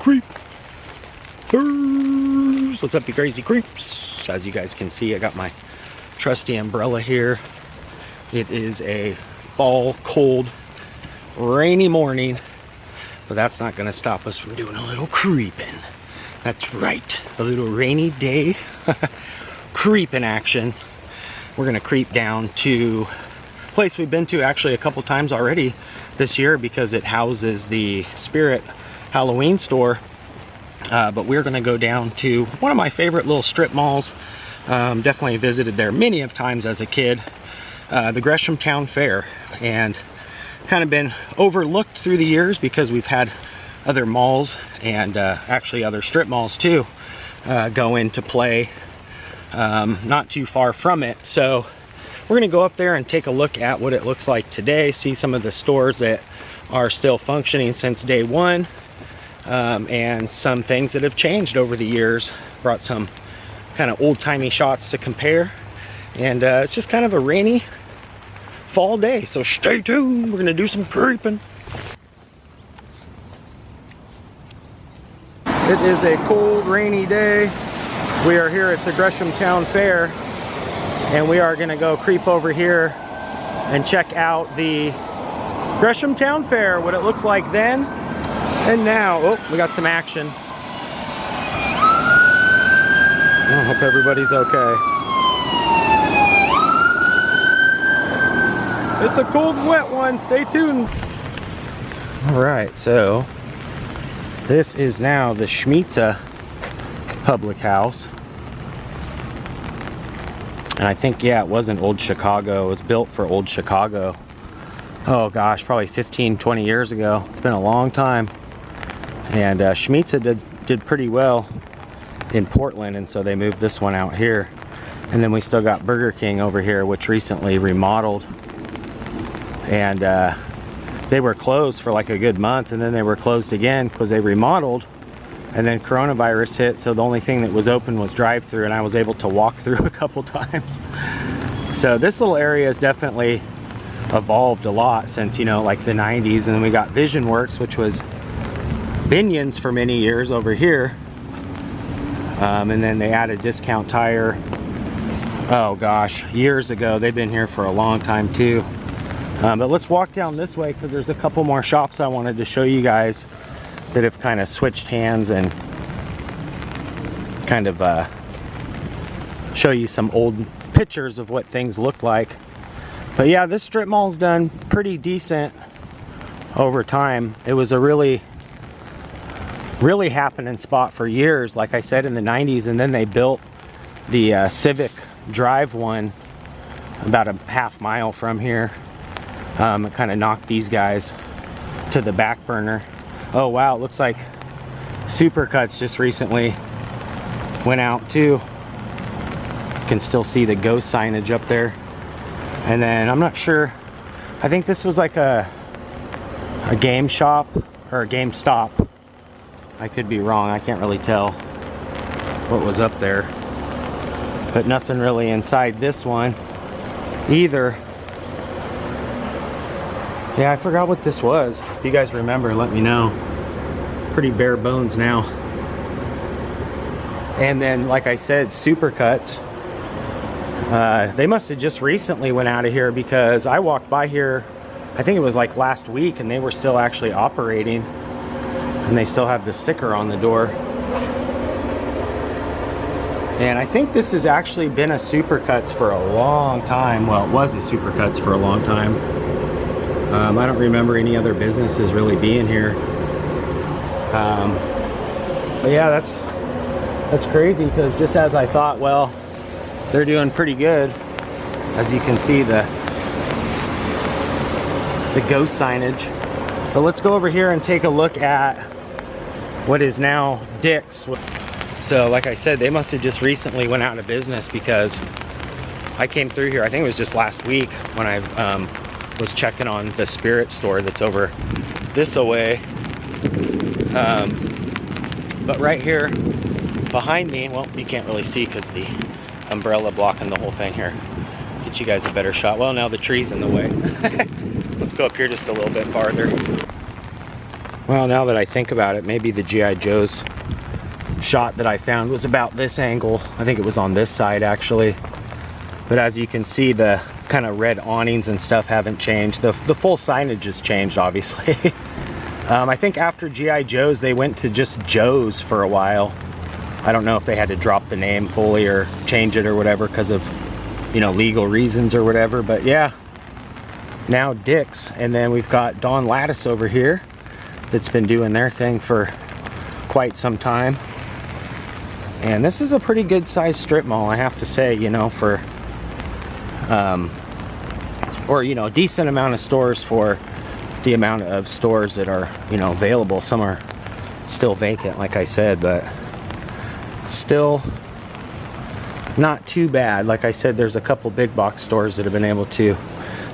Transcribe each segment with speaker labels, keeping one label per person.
Speaker 1: Creepers. What's up, you crazy creeps? As you guys can see, I got my trusty umbrella here. It is a fall, cold, rainy morning, but that's not gonna stop us from doing a little creeping. That's right, a little rainy day creeping action. We're gonna creep down to a place we've been to actually a couple times already this year because it houses the Spirit Halloween store. But we're gonna go down to one of my favorite little strip malls. Definitely visited there many of times as a kid, the Gresham Town Fair, and kind of been overlooked through the years because we've had other malls and actually other strip malls too go into play not too far from it. So we're gonna go up there and take a look at what it looks like today, see some of the stores that are still functioning since day one, and some things that have changed over the years. Brought some kind of old-timey shots to compare, and it's just kind of a rainy fall day, so stay tuned. We're gonna do some creeping. It is a cold, rainy day. We are here at the Gresham Town Fair, and we are gonna go creep over here and check out the Gresham Town Fair, what it looks like then and now. Oh, we got some action. I hope everybody's okay. It's a cold and wet one, stay tuned. All right, so this is now the Schmitza Public House. And I think, yeah, it wasn't Old Chicago. It was built for Old Chicago. Oh gosh, probably 15, 20 years ago. It's been a long time. And Schmitza did pretty well in Portland, and so they moved this one out here. And then we still got Burger King over here, which recently remodeled. And they were closed for like a good month, and then they were closed again because they remodeled. And then coronavirus hit, so the only thing that was open was drive-through, and I was able to walk through a couple times. So this little area has definitely evolved a lot since, you know, like the 90s. And then we got Vision Works, which was Binion's for many years over here. And then they added Discount Tire, oh gosh, years ago. They've been here for a long time too. But let's walk down this way because there's a couple more shops I wanted to show you guys that have kind of switched hands and kind of show you some old pictures of what things look like. But yeah, this strip mall's done pretty decent over time. It was a really happening spot for years, like I said, in the 90s, and then they built the Civic Drive one about a half mile from here. It kind of knocked these guys to the back burner. Oh wow, it looks like Supercuts just recently went out too. You can still see the ghost signage up there. And then I'm not sure, I think this was like a game shop or a GameStop. I could be wrong, I can't really tell what was up there. But nothing really inside this one either. Yeah, I forgot what this was. If you guys remember, let me know. Pretty bare bones now. And then, like I said, Supercuts. They must have just recently went out of here because I walked by here, I think it was like last week, and they were still actually operating. And they still have the sticker on the door. And I think this has actually been a Supercuts for a long time. Well, it was a Supercuts for a long time. I don't remember any other businesses really being here. But yeah, that's crazy because just as I thought, well, they're doing pretty good. As you can see, the ghost signage. But let's go over here and take a look at what is now Dick's. So like I said, they must have just recently went out of business because I came through here, I think it was just last week when I was checking on the Spirit store that's over this away. But right here behind me, well, you can't really see because the umbrella blocking the whole thing here. Get you guys a better shot. Well, now the tree's in the way. Let's go up here just a little bit farther. Well, now that I think about it, maybe the G.I. Joe's shot that I found was about this angle. I think it was on this side actually. But as you can see, the kind of red awnings and stuff haven't changed. The full signage has changed, obviously. I think after G.I. Joe's, they went to just JOES for a while. I don't know if they had to drop the name fully or change it or whatever because of, you know, legal reasons or whatever. But yeah, now Dick's. And then we've got Dawn Lattice over here that's been doing their thing for quite some time. And this is a pretty good sized strip mall, I have to say, you know, for or, you know, a decent amount of stores for the amount of stores that are, you know, available. Some are still vacant, like I said, but still not too bad. Like I said, there's a couple big box stores that have been able to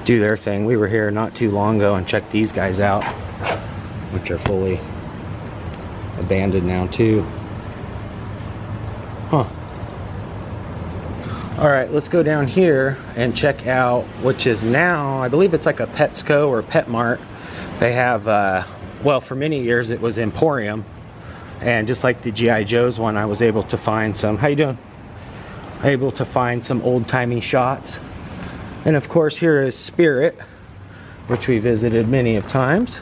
Speaker 1: do their thing. We were here not too long ago and checked these guys out, which are fully abandoned now too. Huh. All right, let's go down here and check out, which is now, I believe it's like a Petsco or Pet Mart. They have, well, for many years it was Emporium. And just like the G.I. Joe's one, I was able to find some, how you doing? Able to find some old-timey shots. And of course here is Spirit, which we visited many of times.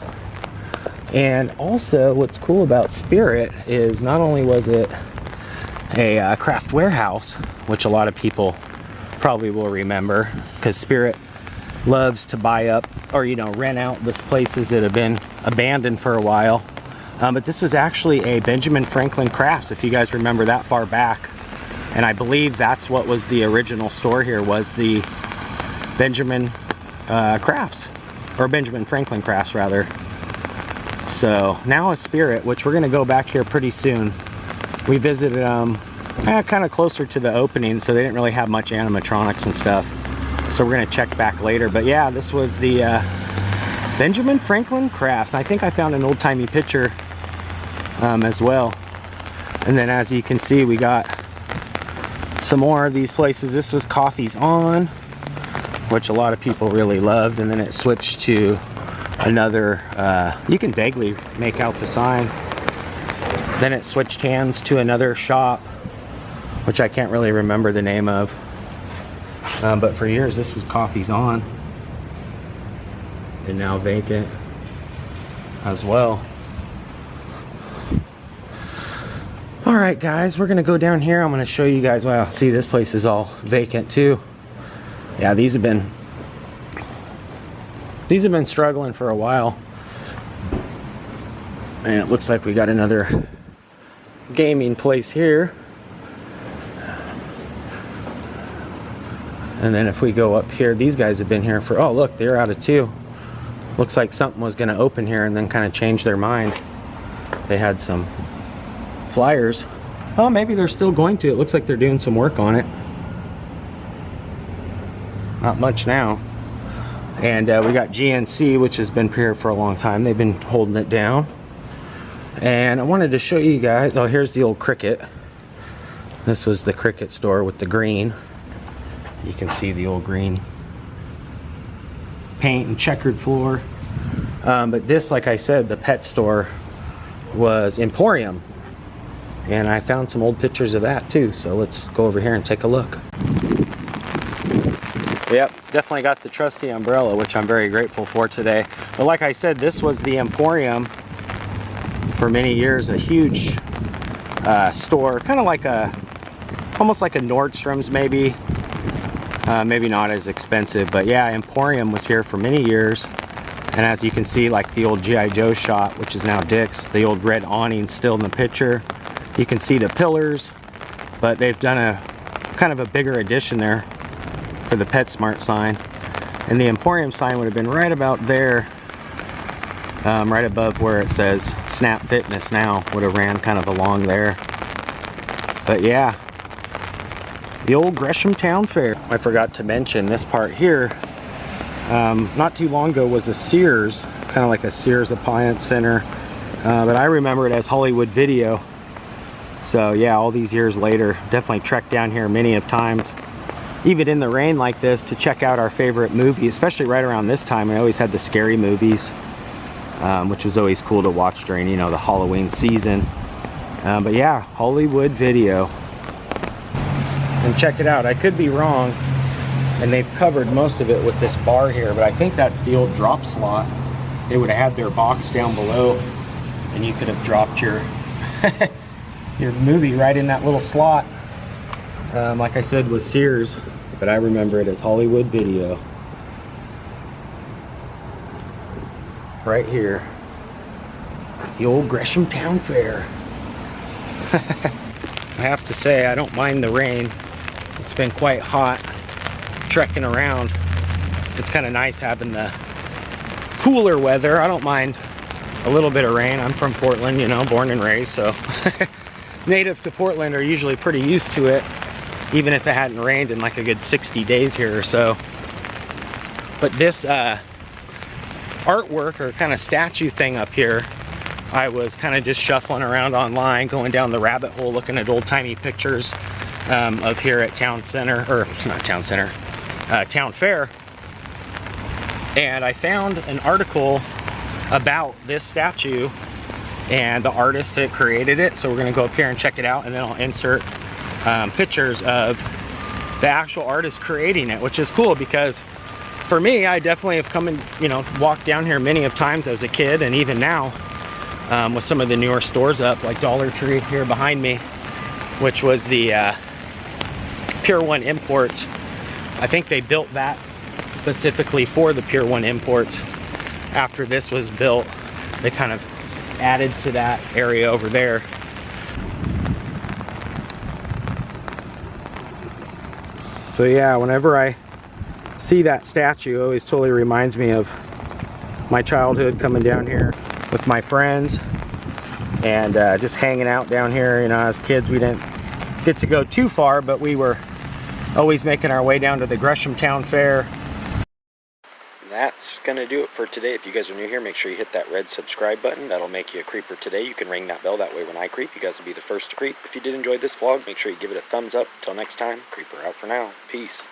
Speaker 1: And also what's cool about Spirit is not only was it a craft warehouse, which a lot of people probably will remember because Spirit loves to buy up or, you know, rent out these places that have been abandoned for a while. But this was actually a Benjamin Franklin Crafts, if you guys remember that far back. And I believe that's what was the original store here, was the Benjamin Crafts, or Benjamin Franklin Crafts rather. So now a Spirit, which we're gonna go back here pretty soon. We visited kind of closer to the opening, so they didn't really have much animatronics and stuff. So we're gonna check back later. But yeah, this was the Benjamin Franklin Crafts. I think I found an old-timey picture as well. And then as you can see, we got some more of these places. This was Coffee's On, which a lot of people really loved. And then it switched to another, you can vaguely make out the sign. Then it switched hands to another shop, which I can't really remember the name of. But for years, this was Coffee's On. And now vacant as well. All right, guys, we're gonna go down here. I'm gonna show you guys. Wow, see, this place is all vacant too. Yeah, these have been struggling for a while. And it looks like we got another gaming place here. And then if we go up here, these guys have been here for, oh look, they're out of two. Looks like something was gonna open here and then kind of change their mind. They had some flyers. Oh, maybe they're still going to. It looks like they're doing some work on it. Not much now. And we got GNC, which has been here for a long time. They've been holding it down. And I wanted to show you guys, oh, here's the old Cricket. This was the Cricket store with the green. You can see the old green paint and checkered floor. But this, like I said, the pet store was Emporium. And I found some old pictures of that too. So let's go over here and take a look. Yep, definitely got the trusty umbrella, which I'm very grateful for today. But like I said, this was the Emporium for many years, a huge store, kind of like almost like a Nordstrom's maybe. Maybe not as expensive, but yeah, Emporium was here for many years. And as you can see, like the old G.I. Joe shop, which is now Dick's, the old red awning still in the picture. You can see the pillars, but they've done a kind of a bigger addition there for the PetSmart sign. And the Emporium sign would have been right about there, right above where it says Snap Fitness now, would have ran kind of along there. But yeah, the old Gresham Town Fair. I forgot to mention this part here. Not too long ago was a Sears, kind of like a Sears appliance center. But I remember it as Hollywood Video. So yeah, all these years later, definitely trekked down here many of times, even in the rain like this, to check out our favorite movie, especially right around this time. We always had the scary movies. which was always cool to watch during, you know, the Halloween season. But yeah, Hollywood Video. And check it out, I could be wrong, and they've covered most of it with this bar here, but I think that's the old drop slot. They would have had their box down below, and you could have dropped your your movie right in that little slot. Like I said, was Sears, but I remember it as Hollywood Video. Right here, the old Gresham Town Fair. I have to say, I don't mind the rain. It's been quite hot trekking around. It's kind of nice having the cooler weather. I don't mind a little bit of rain. I'm from Portland, you know, born and raised, so native to Portland are usually pretty used to it, even if it hadn't rained in like a good 60 days here or so. But this artwork or kind of statue thing up here, I was kind of just shuffling around online, going down the rabbit hole, looking at old-timey pictures of here at Town Center, or not Town Center, Town Fair. And I found an article about this statue and the artist that created it. So we're gonna go up here and check it out, and then I'll insert pictures of the actual artist creating it, which is cool because for me, I definitely have come and, you know, walked down here many of times as a kid, and even now with some of the newer stores up, like Dollar Tree here behind me, which was the Pier 1 Imports. I think they built that specifically for the Pier 1 Imports. After this was built, they kind of added to that area over there. So yeah, whenever I see that statue, it always totally reminds me of my childhood, coming down here with my friends and just hanging out down here. You know, as kids we didn't get to go too far, but we were always making our way down to the Gresham Town Fair. That's gonna do it for today. If you guys are new here, make sure you hit that red subscribe button. That'll make you a creeper today. You can ring that bell, that way when I creep, you guys will be the first to creep. If you did enjoy this vlog, make sure you give it a thumbs up. Until next time, creeper out for now. Peace.